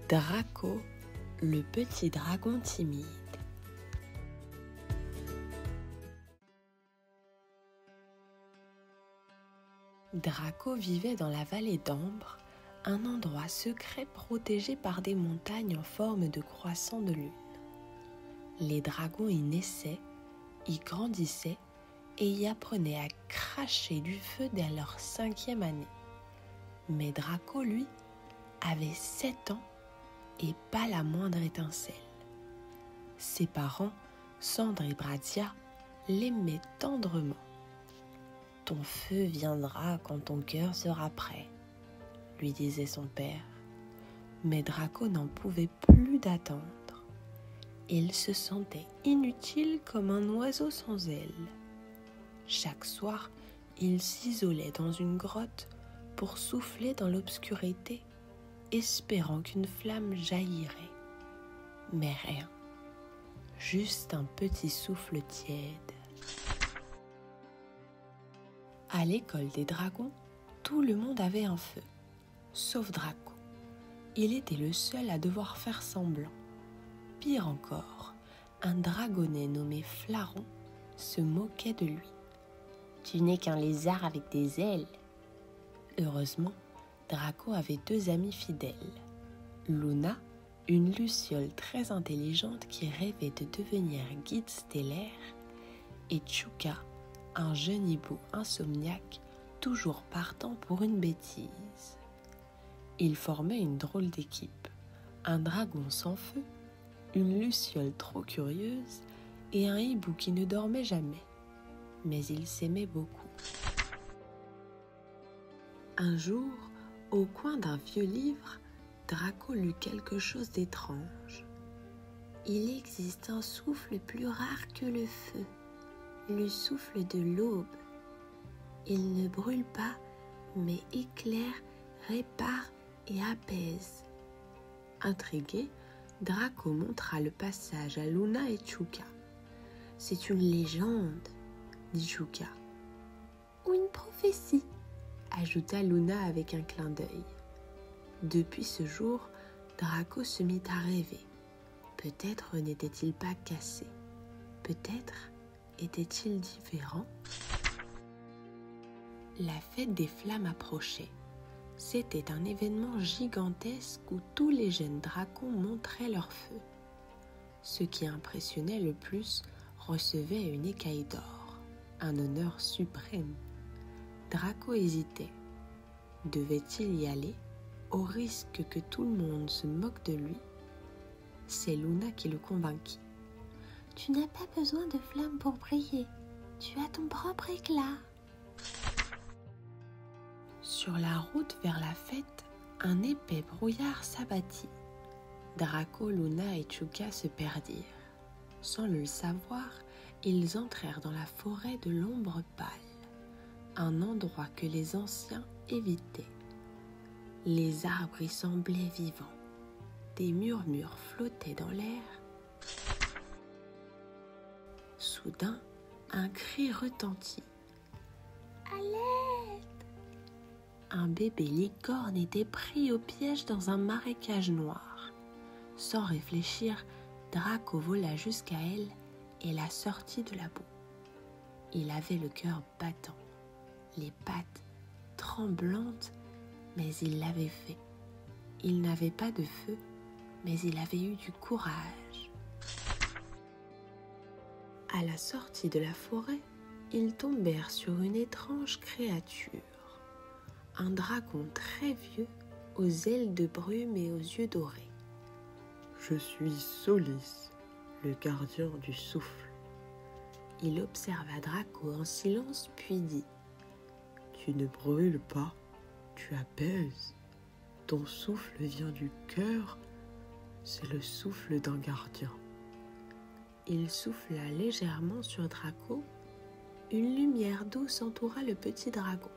Draco, le petit dragon timide. Draco vivait dans la vallée d'Ambre, un endroit secret protégé par des montagnes en forme de croissant de lune. Les dragons y naissaient, y grandissaient et y apprenaient à cracher du feu dès leur 5e année. Mais Draco, lui, avait 7 ans et pas la moindre étincelle. Ses parents, Cendre et Bratia, l'aimaient tendrement. « Ton feu viendra quand ton cœur sera prêt », lui disait son père. Mais Draco n'en pouvait plus d'attendre. Il se sentait inutile comme un oiseau sans ailes. Chaque soir, il s'isolait dans une grotte pour souffler dans l'obscurité, espérant qu'une flamme jaillirait. Mais rien, juste un petit souffle tiède. À l'école des dragons, tout le monde avait un feu, sauf Draco. Il était le seul à devoir faire semblant. Pire encore, un dragonnet nommé Flaron se moquait de lui. « Tu n'es qu'un lézard avec des ailes !» Heureusement, Draco avait 2 amis fidèles. Luna, une luciole très intelligente qui rêvait de devenir guide stellaire, et Chouka, un jeune hibou insomniaque, toujours partant pour une bêtise. Ils formaient une drôle d'équipe, un dragon sans feu, une luciole trop curieuse et un hibou qui ne dormait jamais. Mais ils s'aimaient beaucoup. Un jour, au coin d'un vieux livre, Draco lut quelque chose d'étrange. Il existe un souffle plus rare que le feu, le souffle de l'aube. Il ne brûle pas, mais éclaire, répare et apaise. Intrigué, Draco montra le passage à Luna et Chouka. « C'est une légende, » dit Chouka. « Ou une prophétie, » ajouta Luna avec un clin d'œil. Depuis ce jour, Draco se mit à rêver. Peut-être n'était-il pas cassé. Peut-être était-il différent. La fête des flammes approchait. C'était un événement gigantesque où tous les jeunes dragons montraient leur feu. Ceux qui impressionnaient le plus recevaient une écaille d'or, un honneur suprême. Draco hésitait. Devait-il y aller, au risque que tout le monde se moque de lui? C'est Luna qui le convainquit. « Tu n'as pas besoin de flammes pour briller, tu as ton propre éclat. » Sur la route vers la fête, un épais brouillard s'abattit. Draco, Luna et Chouka se perdirent. Sans le savoir, ils entrèrent dans la forêt de l'ombre pâle, un endroit que les anciens évitaient. Les arbres y semblaient vivants. Des murmures flottaient dans l'air. Soudain, un cri retentit. « À l'aide !» Un bébé licorne était pris au piège dans un marécage noir. Sans réfléchir, Draco vola jusqu'à elle et la sortit de la boue. Il avait le cœur battant, les pattes tremblantes, mais il l'avait fait. Il n'avait pas de feu, mais il avait eu du courage. À la sortie de la forêt, ils tombèrent sur une étrange créature. Un dragon très vieux, aux ailes de brume et aux yeux dorés. « Je suis Solis, le gardien du souffle. » Il observa Draco en silence puis dit. « Tu ne brûles pas, tu apaises. Ton souffle vient du cœur, c'est le souffle d'un gardien. » Il souffla légèrement sur Draco. Une lumière douce entoura le petit dragon.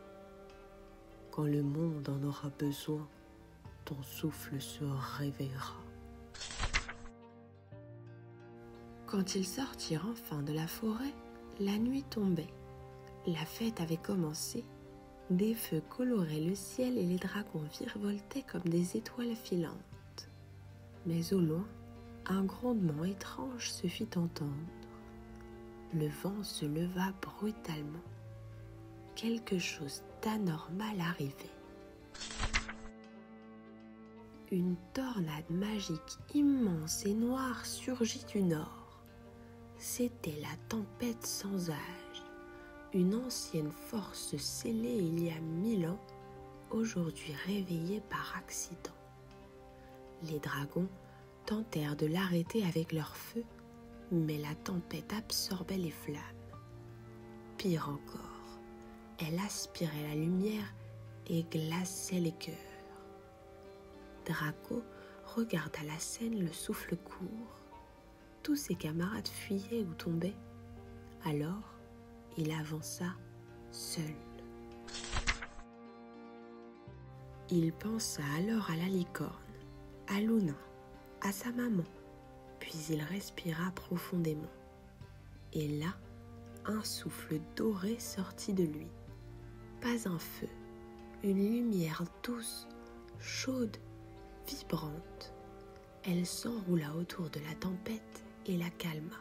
« Quand le monde en aura besoin, ton souffle se réveillera. » Quand ils sortirent enfin de la forêt, la nuit tombait. La fête avait commencé. Des feux coloraient le ciel et les dragons virevoltaient comme des étoiles filantes. Mais au loin, un grondement étrange se fit entendre. Le vent se leva brutalement. Quelque chose d'anormal arrivait. Une tornade magique immense et noire surgit du nord. C'était la tempête sans âge, une ancienne force scellée il y a 1000 ans, aujourd'hui réveillée par accident. Les dragons tentèrent de l'arrêter avec leur feu, mais la tempête absorbait les flammes. Pire encore, elle aspirait la lumière et glaçait les cœurs. Draco regarda la scène le souffle court. Tous ses camarades fuyaient ou tombaient. Alors, il avança seul. Il pensa alors à la licorne, à Luna, à sa maman, puis il respira profondément. Et là, un souffle doré sortit de lui. Pas un feu, une lumière douce, chaude, vibrante. Elle s'enroula autour de la tempête et la calma.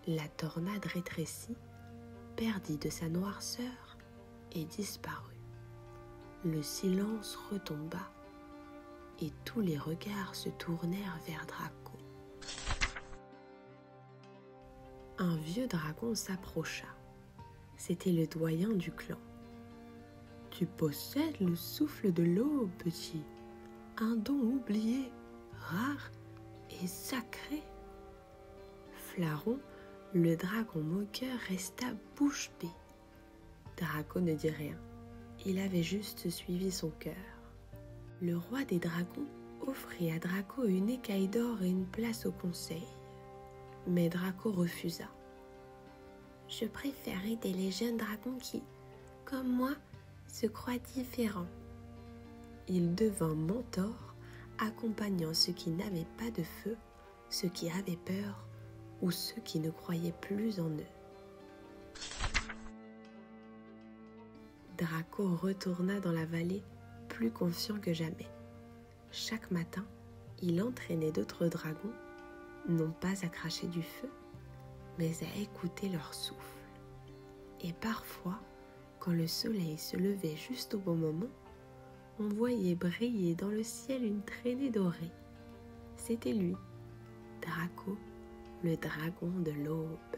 La tornade rétrécit, perdit de sa noirceur et disparut. Le silence retomba et tous les regards se tournèrent vers Draco. Un vieux dragon s'approcha. C'était le doyen du clan. « Tu possèdes le souffle de l'aube, petit, un don oublié, rare et sacré. » Flaron, le dragon moqueur, resta bouche bée. Draco ne dit rien. Il avait juste suivi son cœur. Le roi des dragons offrit à Draco une écaille d'or et une place au conseil. Mais Draco refusa. « Je préfère aider les jeunes dragons qui, comme moi, se croient différents. » Il devint mentor, accompagnant ceux qui n'avaient pas de feu, ceux qui avaient peur ou ceux qui ne croyaient plus en eux. Draco retourna dans la vallée plus confiant que jamais. Chaque matin, il entraînait d'autres dragons, non pas à cracher du feu, mais à écouter leur souffle. Et parfois, quand le soleil se levait juste au bon moment, on voyait briller dans le ciel une traînée dorée. C'était lui, Draco, le dragon de l'aube.